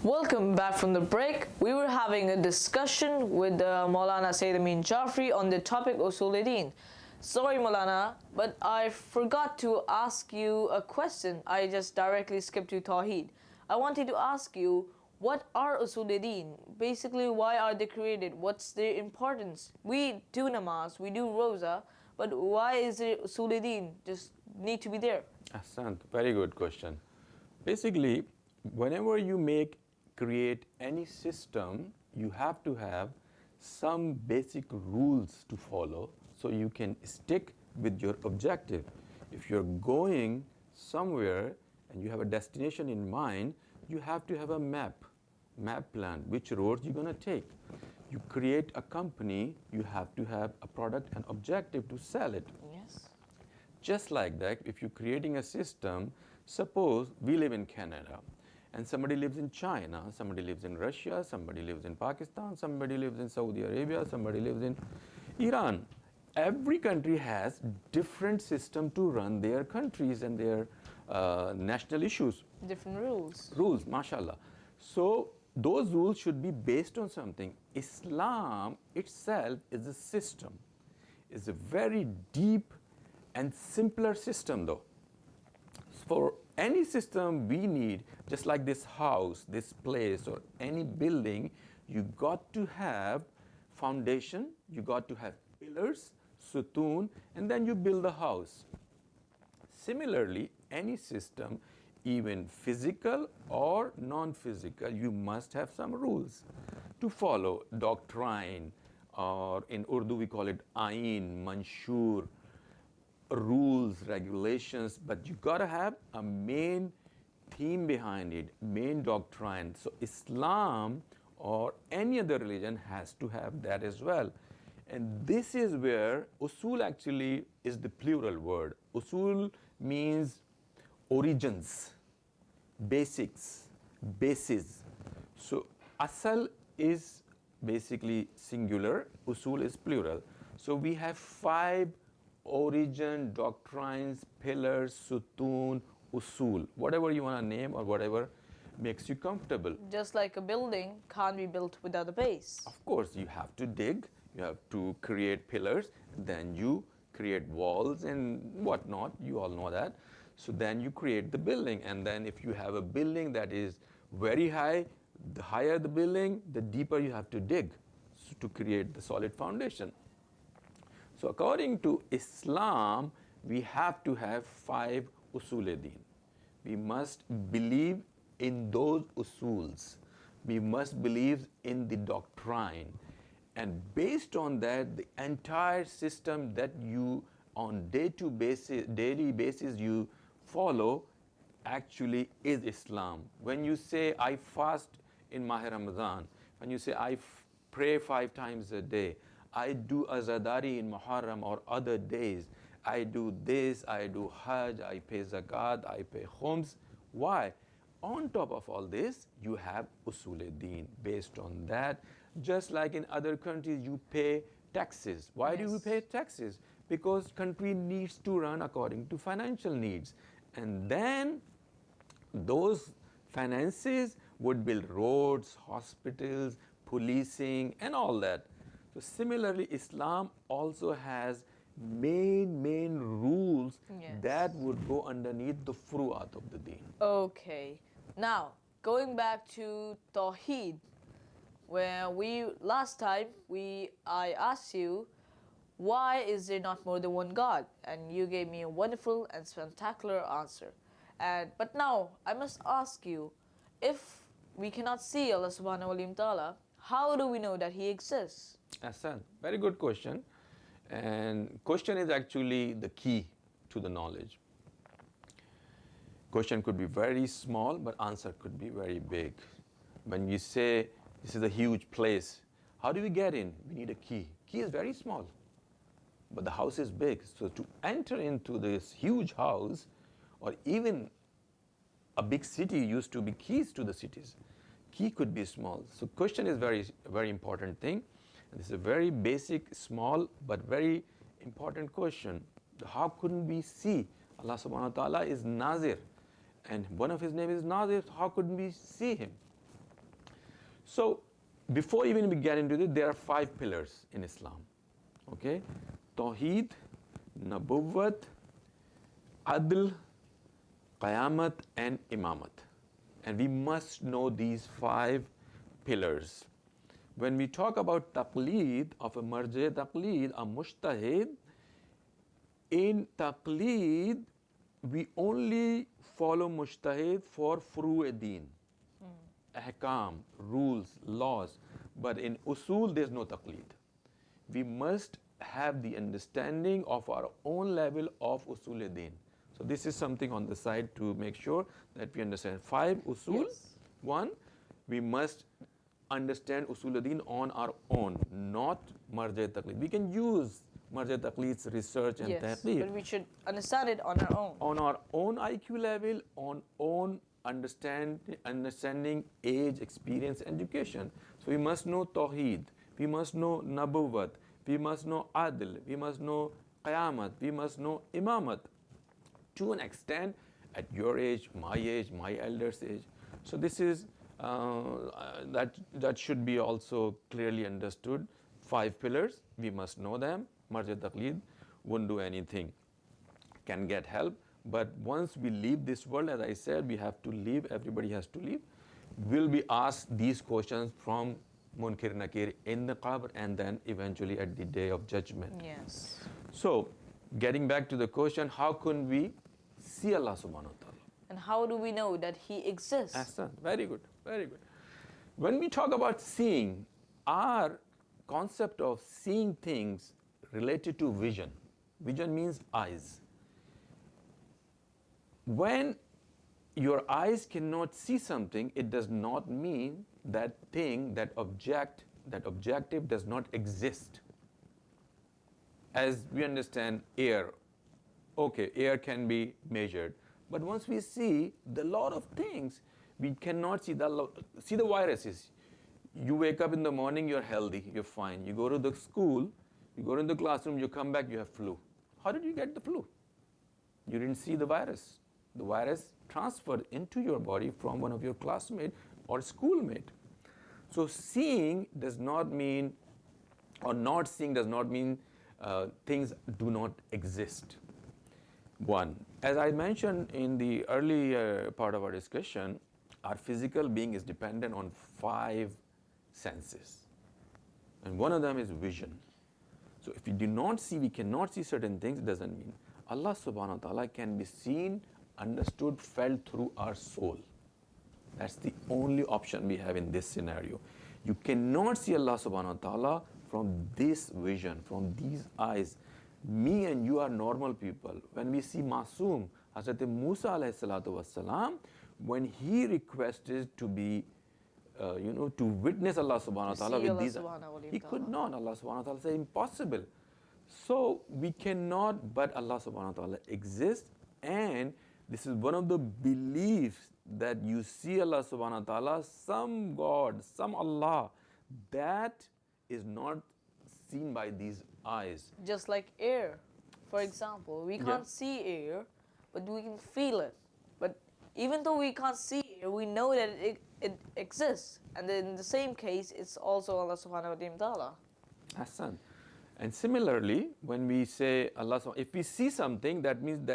Welcome back from the break. We were having a discussion with Maulana Syed Amin Jafri on the topic Usul-e-Din. Sorry Maulana, but I forgot to ask you a question. I just directly skipped to Tawheed. I wanted to ask you, what are Usul-e-Din? Basically, why are they created? What's their importance? We do namaz, we do roza, but why is it Usul-e-Din just need to be there? Ahsant, very good question. Basically, whenever you create any system, you have to have some basic rules to follow so you can stick with your objective. If you're going somewhere and you have a destination in mind, you have to have a map plan, which roads you're going to take. You create a company, you have to have a product and objective to sell it. Yes. Just like that, if you're creating a system, suppose we live in Canada, and somebody lives in China, somebody lives in Russia, somebody lives in Pakistan, somebody lives in Saudi Arabia, somebody lives in Iran. Every country has different system to run their countries and their national issues. Different rules. Rules, mashallah. So those rules should be based on something. Islam itself is a system. It's a very deep and simpler system though. For any system we need, just like this house, this place, or any building, you got to have foundation, you got to have pillars, sutoon, and then you build the house. Similarly, any system, even physical or non-physical, you must have some rules to follow. Doctrine, or in Urdu we call it ayn, manshur, rules, regulations, but you gotta have a main theme behind it, main doctrine. So Islam or any other religion has to have that as well. And this is where usul actually is the plural word. Usul means origins, basics, basis. So asal is basically singular, usul is plural. So we have 5 origin, doctrines, pillars, sutoon, usul, whatever you want to name or whatever makes you comfortable. Just like a building can't be built without a base. Of course, you have to dig, you have to create pillars, then you create walls and whatnot, you all know that. So then you create the building, and then if you have a building that is very high, the higher the building, the deeper you have to dig to create the solid foundation. So according to Islam, we have to have 5 usul-e-din. We must believe in those usuls. We must believe in the doctrine. And based on that, the entire system that you on daily basis you follow actually is Islam. When you say I fast in Mahr Ramadan, when you say I pray 5 times a day, I do azadari in Muharram or other days, I do this, I do Hajj, I pay zakat, I pay khums. Why? On top of all this, you have usul-e-din. Based on that, just like in other countries, you pay taxes. Why do you pay taxes? Because country needs to run according to financial needs. And then those finances would build roads, hospitals, policing, and all that. So similarly, Islam also has main rules that would go underneath the furu'at of the deen. Okay. Now, going back to Tawheed, where last time I asked you, why is there not more than one God? And you gave me a wonderful and spectacular answer. But now, I must ask you, if we cannot see Allah subhanahu wa ta'ala, how do we know that He exists? Ahsan, very good question. And question is actually the key to the knowledge. Question could be very small, but answer could be very big. When you say, this is a huge place, how do we get in? We need a key. Key is very small, but the house is big. So to enter into this huge house, or even a big city used to be keys to the cities. Key could be small. So question is very important thing. And this is a very basic, small, but very important question. How couldn't we see? Allah subhanahu wa ta'ala is Nazir. And one of his name is Nazir. How couldn't we see him? So before even we get into this, there are 5 pillars in Islam. Okay? Tawheed, Nabuwwat, Adl, Qayamat and Imamat. And we must know these 5 pillars. When we talk about taqleed of a marja taqleed, a mujtahid, in taqleed, we only follow mujtahid for furu-e-deen, ahkam, rules, laws. But in usul, there's no taqleed. We must have the understanding of our own level of usul-e-deen. So this is something on the side to make sure that we understand. 5 usul. Yes. 1, we must understand usul-e-deen on our own, not marja taqleed. We can use marja taqleed's research and Yes, tahqiq but we should understand it on our own. on our own IQ level, on own understanding, age, experience, education. So we must know Tawheed, we must know Nabuwwat, we must know Adl, we must know Qayamat, we must know Imamat. To an extent, at your age, my elders' age. So this is, that should be also clearly understood. 5 pillars, we must know them. Marja taqleed won't do anything, can get help. But once we leave this world, as I said, we have to leave, everybody has to leave. We'll be asked these questions from Munkir Nakir in the Qabr and then eventually at the day of judgment. Yes. So, getting back to the question, how can we see Allah subhanahu wa ta'ala? And how do we know that He exists? Ahsan. Very good, very good. When we talk about seeing, our concept of seeing things related to vision. Vision means eyes. When your eyes cannot see something, it does not mean that thing, that objective does not exist. As we understand air, okay, air can be measured. But once we see the lot of things, we cannot see the viruses. You wake up in the morning, you're healthy, you're fine. You go to the school, you go to the classroom, you come back, you have flu. How did you get the flu? You didn't see the virus. The virus transferred into your body from one of your classmates or schoolmate. So seeing does not mean, or not seeing does not mean things do not exist. 1. As I mentioned in the earlier part of our discussion, our physical being is dependent on 5 senses. And one of them is vision. So if we do not see, we cannot see certain things, it doesn't mean Allah subhanahu wa ta'ala can be seen, understood, felt through our soul. That's the only option we have in this scenario. You cannot see Allah subhanahu wa ta'ala from this vision, from these eyes. Me and you are normal people. When we see Masoom, Hazrat Musa alayhi salatu wassalam, when he requested to be, to witness Allah subhanahu wa ta'ala with these, he could not. Allah subhanahu wa ta'ala said impossible. So we cannot, but Allah subhanahu wa ta'ala exists, and this is one of the beliefs that you see Allah subhanahu wa ta'ala, some God, some Allah, that is not seen by these eyes. Just like air, for example. We can't see air, but we can feel it. But even though we can't see air, we know that it exists. And in the same case, it's also Allah subhanahu wa ta'ala. Hassan. And similarly, when we say Allah, if we see something, that means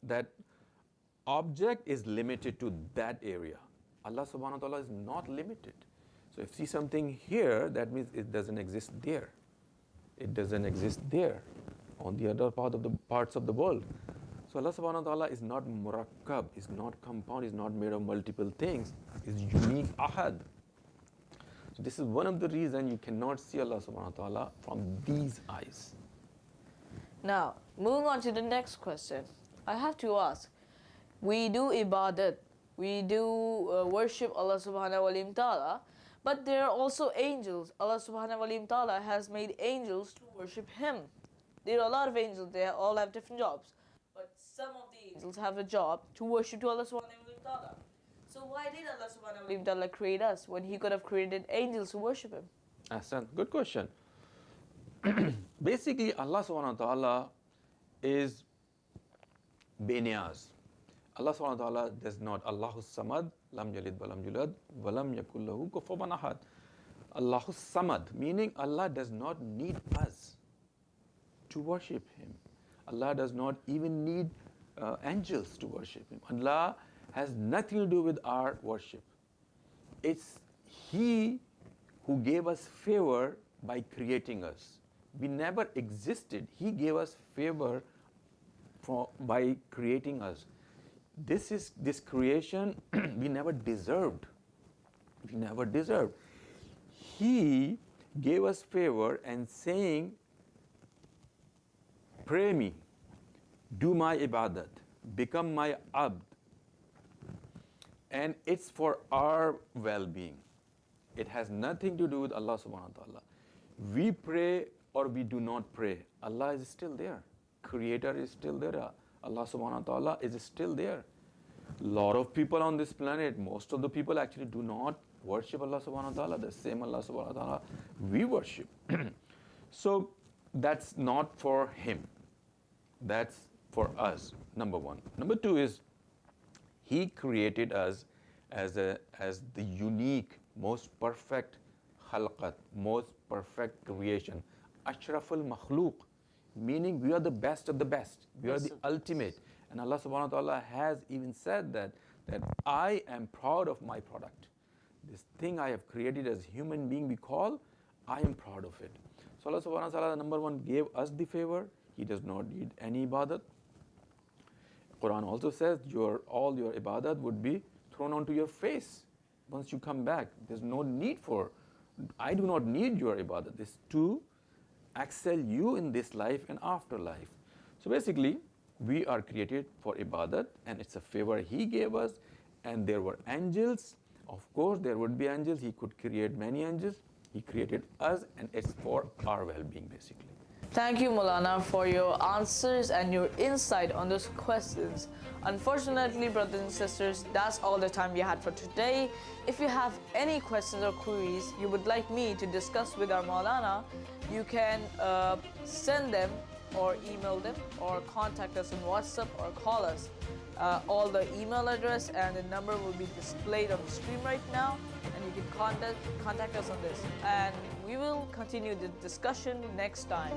that object is limited to that area. Allah subhanahu wa ta'ala is not limited. So if you see something here, that means it doesn't exist there. It doesn't exist there on the other parts of the world. So Allah subhanahu wa ta'ala is not murakkab, is not compound, is not made of multiple things. Is unique ahad. So this is one of the reasons you cannot see Allah subhanahu wa ta'ala from these eyes. Now, moving on to the next question. I have to ask, we do ibadat, we do worship Allah subhanahu wa ta'ala, but there are also angels. Allah subhanahu wa ta'ala has made angels to worship Him. There are a lot of angels, they all have different jobs. But some of the angels have a job to worship to Allah subhanahu wa ta'ala. So why did Allah subhanahu wa ta'ala create us when He could have created angels to worship Him? Ahsan, good question. Basically, Allah subhanahu wa ta'ala is beniyaz. Allah subhanahu wa ta'ala does not. Allahus samad, lam yalid walam yulad, walam yakul lahu kufuwan ahad. Allahus samad, meaning Allah does not need us to worship Him. Allah does not even need angels to worship Him. Allah has nothing to do with our worship. It's He who gave us favor by creating us. We never existed. He gave us favor by creating us. This creation we never deserved. We never deserved. He gave us favor and saying, pray me, do my ibadat, become my abd. And it's for our well-being. It has nothing to do with Allah subhanahu wa ta'ala. We pray or we do not pray, Allah is still there. Creator is still there. Allah subhanahu wa ta'ala is still there. Lot of people on this planet, most of the people actually do not worship Allah subhanahu wa ta'ala, the same Allah subhanahu wa ta'ala we worship. So that's not for Him. That's for us, number one. Number two is He created us as the unique, most perfect khalqat, most perfect creation. Ashraful makhlooq, meaning we are the best of the best. We are the ultimate. And Allah subhanahu wa ta'ala has even said that I am proud of my product. This thing I have created as human being we call, I am proud of it. So Allah subhanahu wa ta'ala, number one, gave us the favor. He does not need any ibadat. Quran also says all your ibadat would be thrown onto your face once you come back. There's no need for, I do not need your ibadat. This to excel you in this life and afterlife. So basically, we are created for ibadat, and it's a favor He gave us. And there were angels. Of course, there would be angels. He could create many angels. He created us, and it's for our well-being, basically. Thank you, Maulana, for your answers and your insight on those questions. Unfortunately, brothers and sisters, that's all the time we had for today. If you have any questions or queries you would like me to discuss with our Maulana, you can send them or email them or contact us on WhatsApp or call us. All the email address and the number will be displayed on the screen right now, and you can contact us on this. And we will continue the discussion next time.